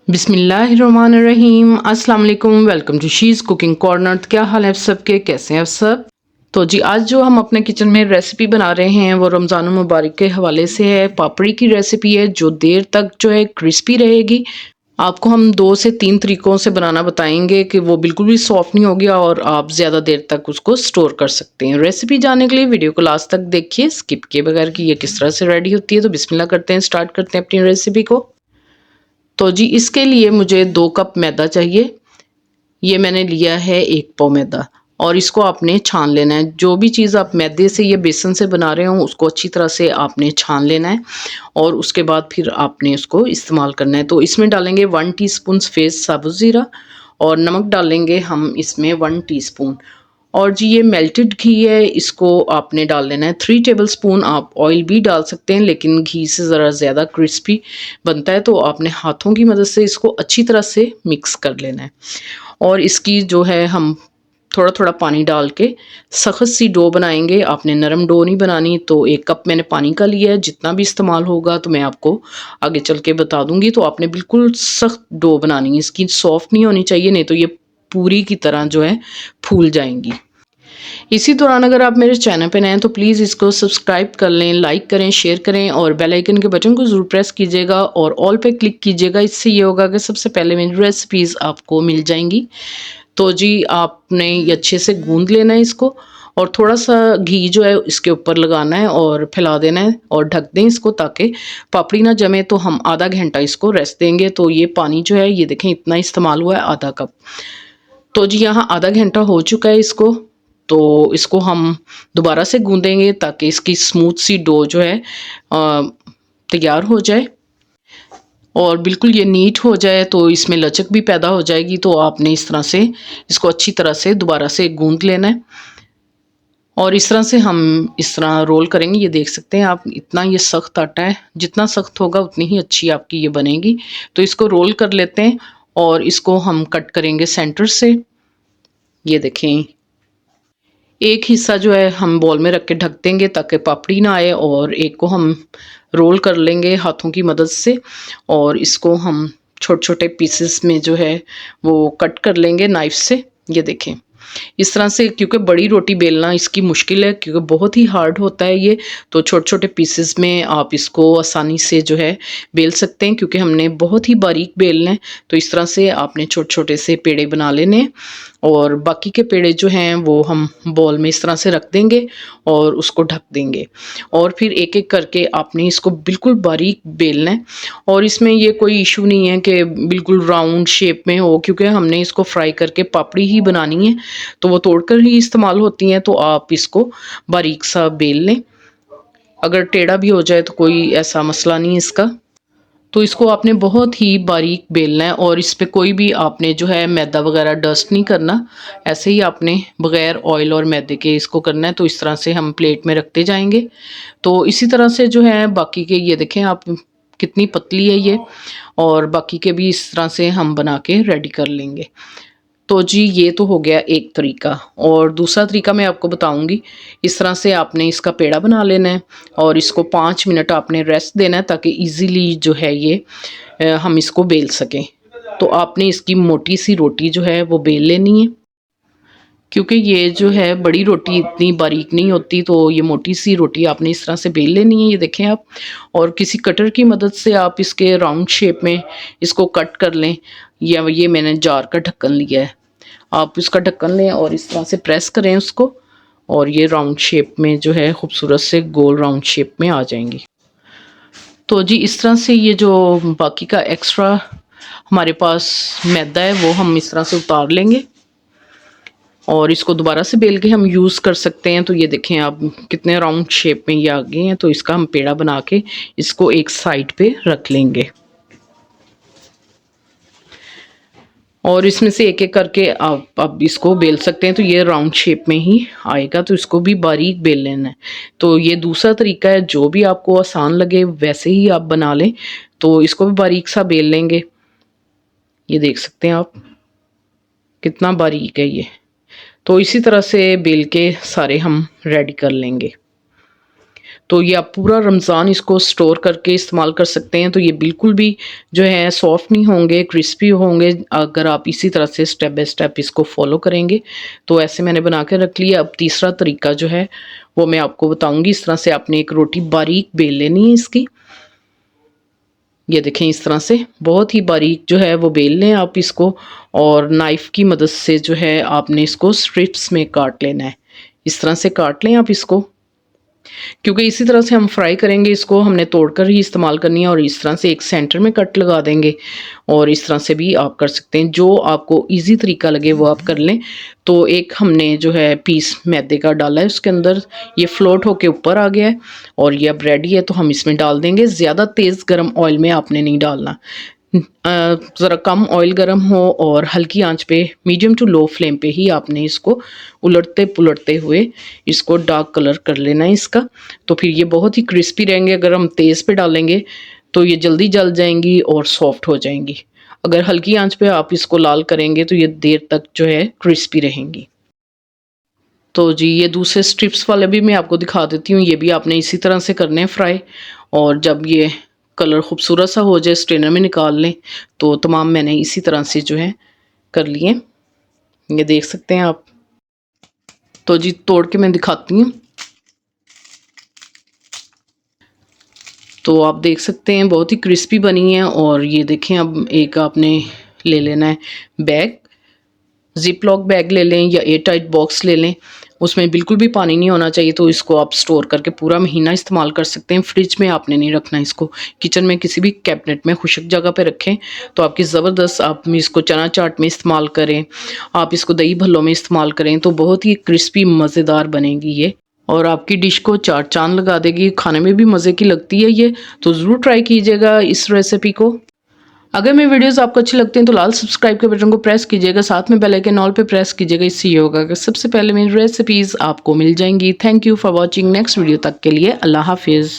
बिस्मिल्लाहिर्रहमानिर्रहीम। अस्सलाम वालेकुम। Welcome to she's cooking corner. क्या हाल है आप सबके, कैसे हैं आप सब? तो जी आज जो हम अपने किचन में रेसिपी बना रहे हैं वो रमज़ान मुबारक के हवाले से है। पापड़ी की रेसिपी है जो देर तक जो है क्रिस्पी रहेगी। आपको हम 2 से 3 तरीक़ों से बनाना बताएंगे कि वो बिल्कुल भी सॉफ्ट नहीं होगी और आप ज़्यादा देर तक उसको स्टोर कर सकते हैं। रेसिपी जानने के लिए वीडियो को लास्ट तक देखिए, स्किप किए बगैर कि ये किस तरह से रेडी होती है। तो बिस्मिल्लाह करते हैं, स्टार्ट करते हैं अपनी रेसिपी को। तो जी इसके लिए मुझे 2 कप मैदा चाहिए। ये मैंने लिया है 1 पाव मैदा और इसको आपने छान लेना है। जो भी चीज़ आप मैदे से या बेसन से बना रहे हो उसको अच्छी तरह से आपने छान लेना है और उसके बाद फिर आपने उसको इस्तेमाल करना है। तो इसमें डालेंगे 1 टीस्पून सफ़ेद साबुत ज़ीरा और नमक डालेंगे हम इसमें 1 टीस्पून। और जी ये मेल्टेड घी है, इसको आपने डाल लेना है 3 टेबलस्पून। आप ऑयल भी डाल सकते हैं लेकिन घी से ज़रा ज़्यादा क्रिस्पी बनता है, तो आपने हाथों की मदद से इसको अच्छी तरह से मिक्स कर लेना है। और इसकी जो है हम थोड़ा-थोड़ा पानी डाल के सख्त सी डो बनाएँगे। आपने नरम डो नहीं बनानी। तो 1 कप मैंने पानी का लिया है, जितना भी इस्तेमाल होगा तो मैं आपको आगे चल के बता दूँगी। तो आपने बिल्कुल सख्त डो बनानी है, इसकी सॉफ्ट नहीं होनी चाहिए, नहीं तो ये पूरी की तरह जो है फूल जाएँगी। इसी दौरान अगर आप मेरे चैनल पे नए हैं तो प्लीज़ इसको सब्सक्राइब कर लें, लाइक करें, शेयर करें और बेल आइकन के बटन को ज़रूर प्रेस कीजिएगा और ऑल पे क्लिक कीजिएगा। इससे ये होगा कि सबसे पहले मेरी रेसिपीज़ आपको मिल जाएँगी। तो जी आपने ये अच्छे से गूँध लेना है इसको और थोड़ा-सा घी जो है इसके ऊपर लगाना है और फैला देना है और ढक दें इसको ताकि पापड़ी ना जमे। तो हम आधा घंटा इसको रेस्ट देंगे। तो ये पानी जो है ये देखें इतना इस्तेमाल हुआ है, आधा कप। तो जी यहाँ आधा घंटा हो चुका है इसको। तो इसको हम दोबारा से गूँदेंगे ताकि इसकी स्मूथ सी डो जो है तैयार हो जाए और बिल्कुल ये नीट हो जाए, तो इसमें लचक भी पैदा हो जाएगी। तो आपने इस तरह से इसको अच्छी तरह से दोबारा से गूँध लेना है और इस तरह से हम इस तरह रोल करेंगे। ये देख सकते हैं आप, इतना ये सख्त आटा है, जितना सख्त होगा उतनी ही अच्छी आपकी ये बनेगी। तो इसको रोल कर लेते हैं और इसको हम कट करेंगे सेंटर से। ये देखें, एक हिस्सा जो है हम बॉल में रख के ढक देंगे ताकि पापड़ी ना आए और एक को हम रोल कर लेंगे हाथों की मदद से और इसको हम छोटे-छोटे पीसेस में जो है वो कट कर लेंगे नाइफ से। ये देखें इस तरह से, क्योंकि बड़ी रोटी बेलना इसकी मुश्किल है क्योंकि बहुत ही हार्ड होता है ये। तो छोटे-छोटे पीसेस में आप इसको आसानी से जो है बेल सकते हैं क्योंकि हमने बहुत ही बारीक बेलना है। तो इस तरह से आपने छोटे-छोटे से पेड़े बना लेने हैं और बाकी के पेड़े जो हैं वो हम बॉल में इस तरह से रख देंगे और उसको ढक देंगे और फिर एक-एक करके आपने इसको बिल्कुल बारीक बेलना है। और इसमें ये कोई इशू नहीं है कि बिल्कुल राउंड शेप में हो, क्योंकि हमने इसको फ्राई करके पापड़ी ही बनानी है, तो वो तोड़कर ही इस्तेमाल होती हैं। तो आप इसको बारीक सा बेल लें। अगर टेढ़ा भी हो जाए तो कोई ऐसा मसला नहीं है इसका। तो इसको आपने बहुत ही बारीक बेलना है और इस पे कोई भी आपने जो है मैदा वगैरह डस्ट नहीं करना। ऐसे ही आपने बग़ैर ऑयल और मैदे के इसको करना है। तो इस तरह से हम प्लेट में रखते जाएँगे। तो इसी तरह से जो है बाकी के, ये देखें आप कितनी पतली है ये, और बाकी के भी इस तरह से हम बना के रेडी कर लेंगे। तो जी ये तो हो गया एक तरीका और दूसरा तरीका मैं आपको बताऊंगी। इस तरह से आपने इसका पेड़ा बना लेना है और इसको 5 मिनट आपने रेस्ट देना है ताकि इजीली जो है ये हम इसको बेल सकें। तो आपने इसकी मोटी सी रोटी जो है वो बेल लेनी है, क्योंकि ये जो है बड़ी रोटी इतनी बारीक नहीं होती। तो ये मोटी सी रोटी आपने इस तरह से बेल लेनी है, ये देखें आप। और किसी कटर की मदद से आप इसके राउंड शेप में इसको कट कर लें, या ये मैंने जार का ढक्कन लिया है, आप इसका ढक्कन लें और इस तरह से प्रेस करें उसको और ये राउंड शेप में जो है खूबसूरत से गोल राउंड शेप में आ जाएंगी। तो जी इस तरह से ये जो बाकी का एक्स्ट्रा हमारे पास मैदा है वो हम इस तरह से उतार लेंगे और इसको दोबारा से बेल के हम यूज़ कर सकते हैं। तो ये देखें आप कितने राउंड शेप में ये आ गए हैं। तो इसका हम पेड़ा बना के इसको एक साइड पे रख लेंगे और इसमें से एक-एक करके आप अब इसको बेल सकते हैं। तो ये राउंड शेप में ही आएगा, तो इसको भी बारीक बेल लेना है। तो ये दूसरा तरीका है, जो भी आपको आसान लगे वैसे ही आप बना लें। तो इसको भी बारीक सा बेल लेंगे। ये देख सकते हैं आप कितना बारीक है ये। तो इसी तरह से बेल के सारे हम रेडी कर लेंगे। तो ये आप पूरा रमज़ान इसको स्टोर करके इस्तेमाल कर सकते हैं। तो ये बिल्कुल भी जो है सॉफ्ट नहीं होंगे, क्रिस्पी होंगे अगर आप इसी तरह से स्टेप बाय स्टेप इसको फॉलो करेंगे। तो ऐसे मैंने बना के रख लिया। अब तीसरा तरीका जो है वो मैं आपको बताऊंगी। इस तरह से आपने एक रोटी बारीक बेल लेनी है इसकी। ये देखें इस तरह से बहुत ही बारीक जो है वो बेल लें आप इसको, और नाइफ़ की मदद से जो है आपने इसको स्ट्रिप्स में काट लेना है। इस तरह से काट लें आप इसको, क्योंकि इसी तरह से हम फ्राई करेंगे इसको, हमने तोड़कर ही इस्तेमाल करनी है। और इस तरह से एक सेंटर में कट लगा देंगे, और इस तरह से भी आप कर सकते हैं, जो आपको इजी तरीका लगे वो आप कर लें। तो एक हमने जो है पीस मैदे का डाला है उसके अंदर, ये फ्लोट होके ऊपर आ गया है और ये अब रेडी है। तो हम इसमें डाल देंगे। ज़्यादा तेज़ गर्म ऑयल में आपने नहीं डालना, ज़रा कम ऑयल गर्म हो और हल्की आंच पे मीडियम टू लो फ्लेम पे ही आपने इसको उलटते पुलटते हुए इसको डार्क कलर कर लेना है इसका। तो फिर ये बहुत ही क्रिस्पी रहेंगे। अगर हम तेज़ पे डालेंगे तो ये जल्दी जल जाएंगी और सॉफ्ट हो जाएंगी। अगर हल्की आंच पे आप इसको लाल करेंगे तो ये देर तक जो है क्रिस्पी रहेंगी। तो जी ये दूसरे स्ट्रिप्स वाले भी मैं आपको दिखा देती हूँ। ये भी आपने इसी तरह से करने हैं फ्राई, और जब ये कलर खूबसूरत सा हो जाए स्ट्रेनर में निकाल लें। तो तमाम मैंने इसी तरह से जो है कर लिए, ये देख सकते हैं आप। तो जी तोड़ के मैं दिखाती हूँ। तो आप देख सकते हैं बहुत ही क्रिस्पी बनी है। और ये देखें, अब एक आपने ले लेना है बैग, जिप लॉक बैग ले लें या एयर टाइट बॉक्स ले लें। उसमें बिल्कुल भी पानी नहीं होना चाहिए। तो इसको आप स्टोर करके पूरा महीना इस्तेमाल कर सकते हैं। फ्रिज में आपने नहीं रखना इसको, किचन में किसी भी कैबिनेट में खुशक जगह पे रखें तो आपकी ज़बरदस्त। आप इसको चना चाट में इस्तेमाल करें, आप इसको दही भल्लों में इस्तेमाल करें तो बहुत ही क्रिस्पी मज़ेदार बनेगी ये, और आपकी डिश को चार चांद लगा देगी। खाने में भी मज़े की लगती है ये। तो ज़रूर ट्राई कीजिएगा इस रेसिपी को। अगर मेरी वीडियोस आपको अच्छी लगती हैं तो लाल सब्सक्राइब के बटन को प्रेस कीजिएगा, साथ में बेल आइकन ऑल पे प्रेस कीजिएगा। इससे ये होगा कि सबसे पहले मेरी रेसिपीज़ आपको मिल जाएंगी। Thank you for watching. Next video तक के लिए अल्लाह हाफिज़।